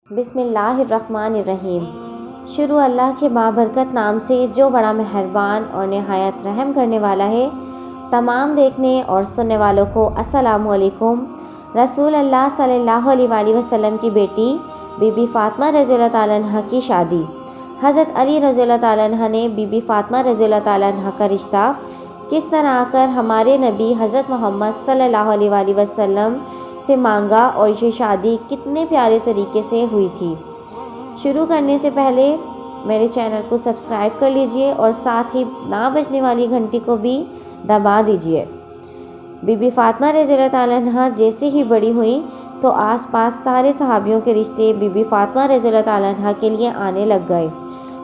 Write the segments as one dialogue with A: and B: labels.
A: بسم اللہ الرحمن الرحیم۔ شروع اللہ کے بابرکت نام سے جو بڑا مہربان اور نہایت رحم کرنے والا ہے۔ تمام دیکھنے اور سننے والوں کو السلام علیکم۔ رسول اللہ صلی اللہ علیہ وآلہ وسلم کی بیٹی بی بی فاطمہ رضی اللہ تعالیٰ عنہ کی شادی۔ حضرت علی رضی اللہ تعالیٰ عنہ نے بی بی فاطمہ رضی اللہ تعالیٰ عنہ کا رشتہ کس طرح آ کر ہمارے نبی حضرت محمد صلی اللہ علیہ وآلہ وسلم سے مانگا اور یہ شادی کتنے پیارے طریقے سے ہوئی تھی۔ شروع کرنے سے پہلے میرے چینل کو سبسکرائب کر لیجئے اور ساتھ ہی نہ بجنے والی گھنٹی کو بھی دبا دیجئے۔ بی بی فاطمہ رضی اللہ تعالیٰ عنہ جیسے ہی بڑی ہوئیں تو آس پاس سارے صحابیوں کے رشتے بی بی فاطمہ رضی اللہ تعالیٰ عنہ کے لیے آنے لگ گئے،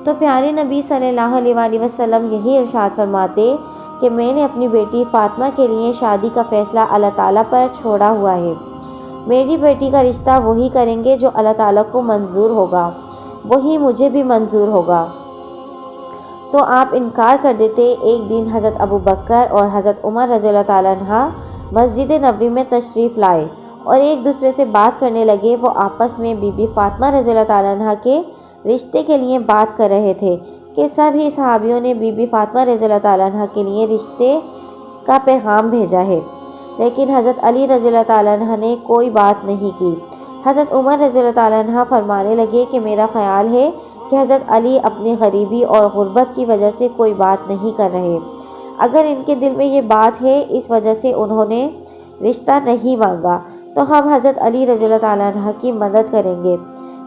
A: تو پیارے نبی صلی اللہ علیہ وآلہ وسلم یہی ارشاد فرماتے کہ میں نے اپنی بیٹی فاطمہ کے لیے شادی کا فیصلہ اللہ تعالیٰ پر چھوڑا ہوا ہے۔ میری بیٹی کا رشتہ وہی کریں گے جو اللہ تعالیٰ کو منظور ہوگا، وہی مجھے بھی منظور ہوگا۔ تو آپ انکار کر دیتے۔ ایک دن حضرت ابو بکر اور حضرت عمر رضی اللہ تعالیٰ عنہ مسجد نبوی میں تشریف لائے اور ایک دوسرے سے بات کرنے لگے۔ وہ آپس میں بی بی فاطمہ رضی اللہ تعالیٰ عنہ کے رشتے کے لیے بات کر رہے تھے کہ سبھی صحابیوں نے بی بی فاطمہ رضی اللہ تعالیٰ عنہ کے لیے رشتے کا پیغام بھیجا ہے، لیکن حضرت علی رضی اللہ تعالیٰ عنہ نے کوئی بات نہیں کی۔ حضرت عمر رضی اللہ تعالیٰ عنہ فرمانے لگے کہ میرا خیال ہے کہ حضرت علی اپنی غریبی اور غربت کی وجہ سے کوئی بات نہیں کر رہے۔ اگر ان کے دل میں یہ بات ہے اس وجہ سے انہوں نے رشتہ نہیں مانگا، تو ہم حضرت علی رضی اللہ تعالیٰ عنہ کی مدد کریں گے۔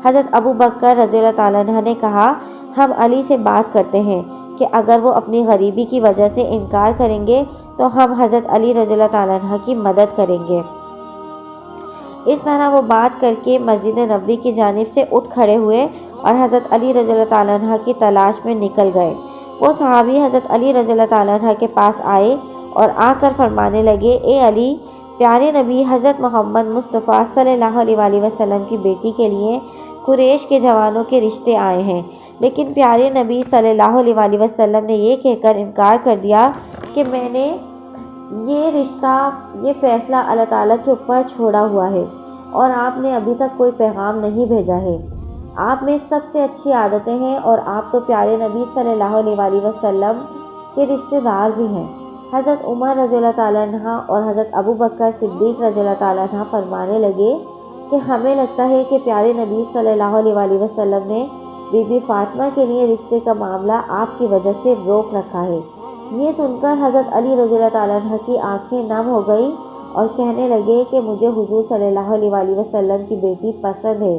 A: حضرت ابو بکر رضی اللہ تعالیٰ عنہ نے کہا، ہم علی سے بات کرتے ہیں کہ اگر وہ اپنی غریبی کی وجہ سے انکار کریں گے تو ہم حضرت علی رضی اللہ تعالیٰ عنہ کی مدد کریں گے۔ اس طرح وہ بات کر کے مسجد نبوی کی جانب سے اٹھ کھڑے ہوئے اور حضرت علی رضی اللہ تعالیٰ عنہ کی تلاش میں نکل گئے۔ وہ صحابی حضرت علی رضی اللہ تعالیٰ عنہ کے پاس آئے اور آ کر فرمانے لگے، اے علی، پیارے نبی حضرت محمد مصطفیٰ صلی اللہ علیہ وآلہ وسلم کی بیٹی کے لیے قریش کے جوانوں کے رشتے آئے ہیں، لیکن پیارے نبی صلی اللہ علیہ وآلہ وسلم نے یہ کہہ کر انکار کر دیا کہ میں نے یہ فیصلہ اللہ تعالیٰ کے اوپر چھوڑا ہوا ہے اور آپ نے ابھی تک کوئی پیغام نہیں بھیجا ہے۔ آپ میں سب سے اچھی عادتیں ہیں اور آپ تو پیارے نبی صلی اللہ علیہ وآلہ وسلم کے رشتہ دار بھی ہیں۔ حضرت عمر رضی اللہ تعالیٰ عنہ اور حضرت ابو بکر صدیق رضی اللہ تعالیٰ عنہ فرمانے لگے کہ ہمیں لگتا ہے کہ پیارے نبی صلی اللہ علیہ وآلہ وسلم نے بی بی فاطمہ کے لیے رشتے کا معاملہ آپ کی وجہ سے روک رکھا ہے۔ یہ سن کر حضرت علی رضی اللہ تعالیٰ عنہ کی آنکھیں نم ہو گئیں اور کہنے لگے کہ مجھے حضور صلی اللہ علیہ وآلہ وسلم کی بیٹی پسند ہے،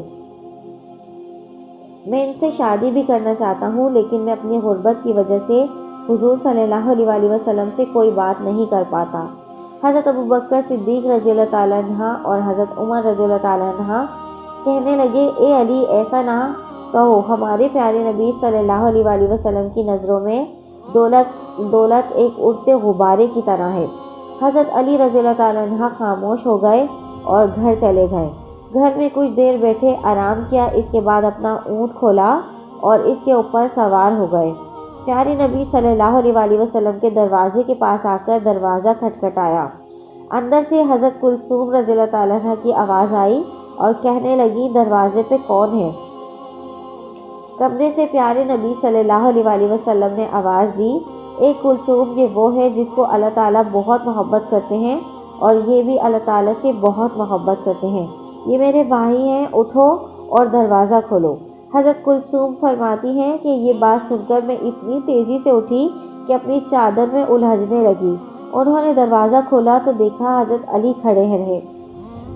A: میں ان سے شادی بھی کرنا چاہتا ہوں، لیکن میں اپنی غربت کی وجہ سے حضور صلی اللہ علیہ وآلہ وسلم سے کوئی بات نہیں کر پاتا۔ حضرت ابو بکر صدیق رضی اللہ تعالیٰ عنہ اور حضرت عمر رضی اللہ تعالیٰ عنہ کہنے لگے، اے علی، ایسا نہ کہو، ہمارے پیارے نبی صلی اللہ علیہ وآلہ وسلم کی نظروں میں دولت ایک اڑتے غبارے کی طرح ہے۔ حضرت علی رضی اللہ تعالیٰ عنہ خاموش ہو گئے اور گھر چلے گئے۔ گھر میں کچھ دیر بیٹھے آرام کیا، اس کے بعد اپنا اونٹ کھولا اور اس کے اوپر سوار ہو گئے۔ پیارے نبی صلی اللہ علیہ وآلہ وسلم کے دروازے کے پاس آ کر دروازہ کھٹکھٹایا۔ اندر سے حضرت کلثوم رضی اللہ تعالیٰ عنہ کی آواز آئی اور کہنے لگی، دروازے پہ کون ہے؟ کمرے سے پیارے نبی صلی اللہ علیہ وآلہ وسلم نے آواز دی، اے کلثوم، یہ وہ ہے جس کو اللہ تعالیٰ بہت محبت کرتے ہیں اور یہ بھی اللہ تعالیٰ سے بہت محبت کرتے ہیں، یہ میرے بھائی ہیں، اٹھو اور دروازہ کھولو۔ حضرت کلثوم فرماتی ہیں کہ یہ بات سن کر میں اتنی تیزی سے اٹھی کہ اپنی چادر میں الجھنے لگی۔ انہوں نے دروازہ کھولا تو دیکھا حضرت علی کھڑے رہے۔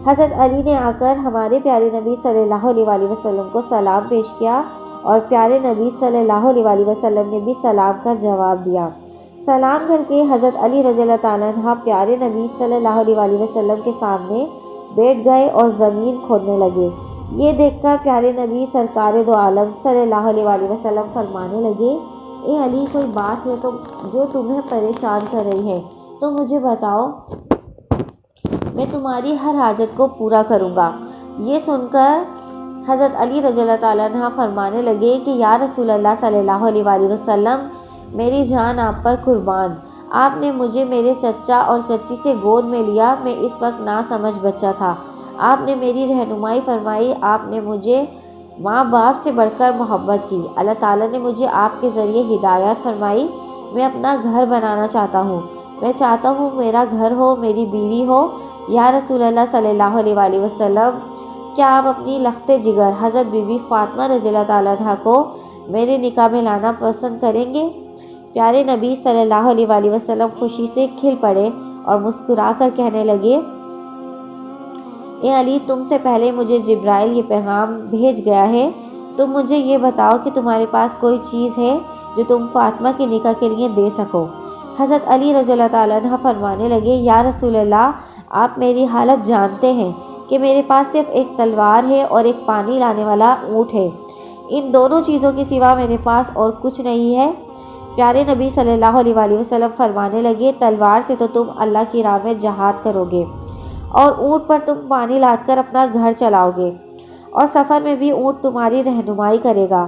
A: حضرت علی نے آ کر ہمارے پیارے نبی صلی اللہ علیہ وآلہ وسلم کو سلام پیش کیا اور پیارے نبی صلی اللہ علیہ وآلہ وسلم نے بھی سلام کا جواب دیا۔ سلام کر کے حضرت علی رضی اللہ تعالیٰ عنہ پیارے نبی صلی اللہ علیہ وآلہ وسلم کے سامنے بیٹھ گئے اور زمین کھودنے لگے۔ یہ دیکھ کر پیارے نبی سرکار دو عالم صلی اللہ علیہ وآلہ وسلم فرمانے لگے، اے علی، کوئی بات ہے جو تمہیں پریشان کر رہی ہے تو مجھے بتاؤ، میں تمہاری ہر حاجت کو پورا کروں گا۔ یہ سن کر حضرت علی رضی اللہ تعالیٰ عنہ فرمانے لگے کہ یا رسول اللہ صلی اللہ علیہ وآلہ وسلم، میری جان آپ پر قربان، آپ نے مجھے میرے چچا اور چچی سے گود میں لیا، میں اس وقت ناسمجھ بچہ تھا، آپ نے میری رہنمائی فرمائی، آپ نے مجھے ماں باپ سے بڑھ کر محبت کی۔ اللہ تعالیٰ نے مجھے آپ کے ذریعے ہدایت فرمائی۔ میں اپنا گھر بنانا چاہتا ہوں۔ میں چاہتا ہوں میرا گھر ہو، میری بیوی ہو۔ یا رسول اللہ صلی اللہ علیہ وآلہ وسلم، کیا آپ اپنی لخت جگر حضرت بی بی فاطمہ رضی اللہ تعالیٰ عنہ کو میرے نکاح میں لانا پسند کریں گے؟ پیارے نبی صلی اللہ علیہ وآلہ وسلم خوشی سے کھل پڑے اور مسکرا کر کہنے لگے، اے علی، تم سے پہلے مجھے جبرائیل یہ پیغام بھیج گیا ہے۔ تم مجھے یہ بتاؤ کہ تمہارے پاس کوئی چیز ہے جو تم فاطمہ کے نکاح کے لیے دے سکو۔ حضرت علی رضی اللہ تعالیٰ عنہ فرمانے لگے، یا رسول اللہ، آپ میری حالت جانتے ہیں کہ میرے پاس صرف ایک تلوار ہے اور ایک پانی لانے والا اونٹ ہے۔ ان دونوں چیزوں کے سوا میرے پاس اور کچھ نہیں ہے۔ پیارے نبی صلی اللہ علیہ وآلہ وسلم فرمانے لگے، تلوار سے تو تم اللہ کی راہ میں جہاد کرو گے، اور اونٹ پر تم پانی لاد کر اپنا گھر چلاؤ گے، اور سفر میں بھی اونٹ تمہاری رہنمائی کرے گا،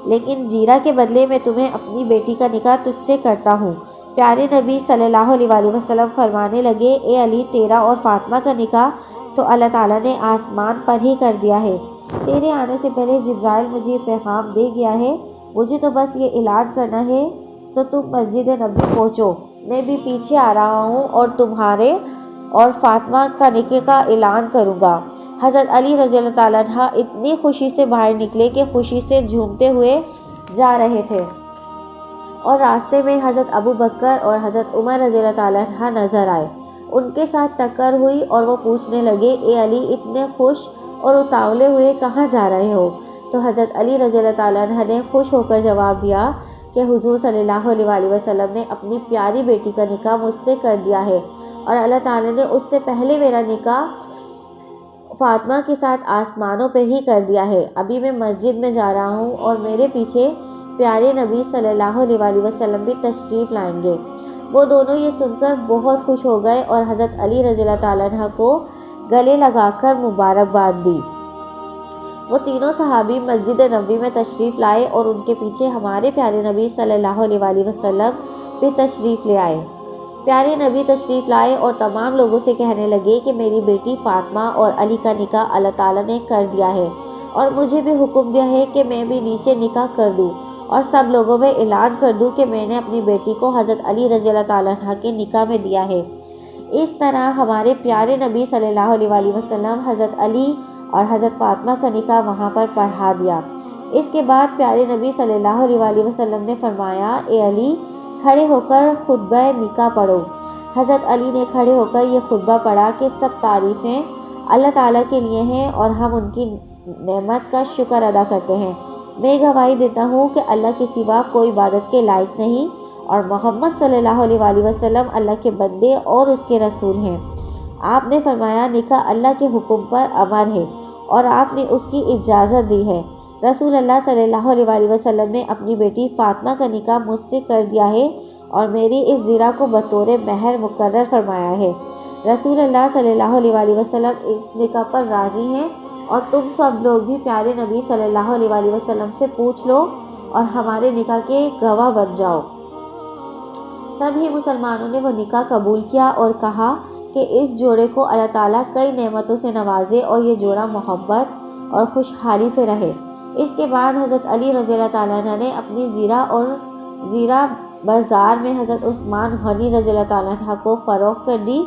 A: لیکن جیرہ کے بدلے میں تمہیں اپنی بیٹی کا نکاح تجھ سے کرتا ہوں۔ پیارے نبی صلی اللہ علیہ وآلہ وسلم فرمانے لگے، اے علی، تیرا اور فاطمہ کا نکاح تو اللہ تعالیٰ نے آسمان پر ہی کر دیا ہے۔ تیرے آنے سے پہلے جبرائیل مجھے یہ پیغام دے گیا ہے۔ مجھے تو بس یہ اعلان کرنا ہے، تو تم مسجد نبی پہنچو، میں بھی پیچھے آ رہا ہوں اور تمہارے اور فاطمہ کا نکاح کا اعلان کروں گا۔ حضرت علی رضی اللہ تعالیٰ عنہ اتنی خوشی سے باہر نکلے کہ خوشی سے جھومتے ہوئے جا رہے تھے، اور راستے میں حضرت ابو بکر اور حضرت عمر رضی اللہ تعالیٰ عنہ نظر آئے۔ ان کے ساتھ ٹکر ہوئی اور وہ پوچھنے لگے، اے علی، اتنے خوش اور اتاولے ہوئے کہاں جا رہے ہو؟ تو حضرت علی رضی اللہ تعالیٰ عنہ نے خوش ہو کر جواب دیا کہ حضور صلی اللہ علیہ وآلہ وسلم نے اپنی پیاری بیٹی کا نکاح مجھ سے کر دیا ہے، اور اللہ تعالیٰ نے اس سے پہلے میرا نکاح فاطمہ کے ساتھ آسمانوں پہ ہی کر دیا ہے۔ ابھی میں مسجد میں جا رہا ہوں اور میرے پیچھے پیارے نبی صلی اللہ علیہ وآلہ وسلم بھی تشریف لائیں گے۔ وہ دونوں یہ سن کر بہت خوش ہو گئے اور حضرت علی رضی اللہ تعالیٰ عنہ کو گلے لگا کر مبارکباد دی۔ وہ تینوں صحابی مسجد نبوی میں تشریف لائے اور ان کے پیچھے ہمارے پیارے نبی صلی اللہ علیہ وآلہ وسلم بھی تشریف لے آئے۔ پیارے نبی تشریف لائے اور تمام لوگوں سے کہنے لگے کہ میری بیٹی فاطمہ اور علی کا نکاح اللہ تعالیٰ نے کر دیا ہے، اور مجھے بھی حکم دیا ہے کہ میں بھی نیچے نکاح کر دوں اور سب لوگوں میں اعلان کر دوں کہ میں نے اپنی بیٹی کو حضرت علی رضی اللہ تعالیٰ عنہ کے نکاح میں دیا ہے۔ اس طرح ہمارے پیارے نبی صلی اللہ علیہ وآلہ وسلم حضرت علی اور حضرت فاطمہ کا نکاح وہاں پر پڑھا دیا۔ اس کے بعد پیارے نبی صلی اللہ علیہ وآلہ وسلم نے فرمایا، اے علی، کھڑے ہو کر خطبہ نکاح پڑھو۔ حضرت علی نے کھڑے ہو کر یہ خطبہ پڑھا کہ سب تعریفیں اللہ تعالیٰ کے لیے ہیں اور ہم ان کی نعمت کا شکر ادا کرتے ہیں۔ میں گواہی دیتا ہوں کہ اللہ کے سوا کوئی عبادت کے لائق نہیں، اور محمد صلی اللہ علیہ وآلہ وسلم اللہ کے بندے اور اس کے رسول ہیں۔ آپ نے فرمایا، نکاح اللہ کے حکم پر امر ہے اور آپ نے اس کی اجازت دی ہے۔ رسول اللہ صلی اللہ علیہ وآلہ وسلم نے اپنی بیٹی فاطمہ کا نکاح مجھ سے کر دیا ہے اور میری اس زیرہ کو بطور مہر مقرر فرمایا ہے۔ رسول اللہ صلی اللہ علیہ وآلہ وسلم اس نکاح پر راضی ہیں، اور تم سب لوگ بھی پیارے نبی صلی اللہ علیہ وآلہ وسلم سے پوچھ لو اور ہمارے نکاح کے گواہ بن جاؤ۔ سبھی مسلمانوں نے وہ نکاح قبول کیا اور کہا کہ اس جوڑے کو اللہ تعالیٰ کئی نعمتوں سے نوازے اور یہ جوڑا محبت اور خوشحالی سے رہے۔ اس کے بعد حضرت علی رضی اللہ تعالیٰ عنہ نے اپنی زیرہ بازار میں حضرت عثمان غنی رضی اللہ تعالیٰ عنہ کو فروخت کر دی۔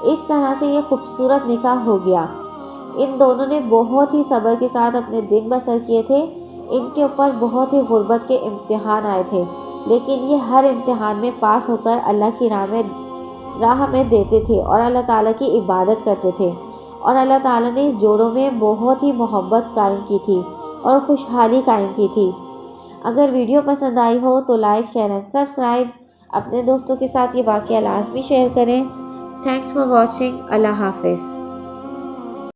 A: اس طرح سے یہ خوبصورت نکاح ہو گیا۔ ان دونوں نے بہت ہی صبر کے ساتھ اپنے دن بسر کیے تھے۔ ان کے اوپر بہت ہی غربت کے امتحان آئے تھے، لیکن یہ ہر امتحان میں پاس ہو کر اللہ کی راہ میں دیتے تھے اور اللہ تعالیٰ کی عبادت کرتے تھے، اور اللہ تعالیٰ نے اس جوڑوں میں بہت ہی محبت قائم کی تھی اور خوشحالی قائم کی تھی۔ اگر ویڈیو پسند آئی ہو تو لائک، شیئر اینڈ سبسکرائب۔ اپنے دوستوں کے ساتھ یہ واقعہ لازمی شیئر کریں۔ Thanks for watching. اللہ حافظ۔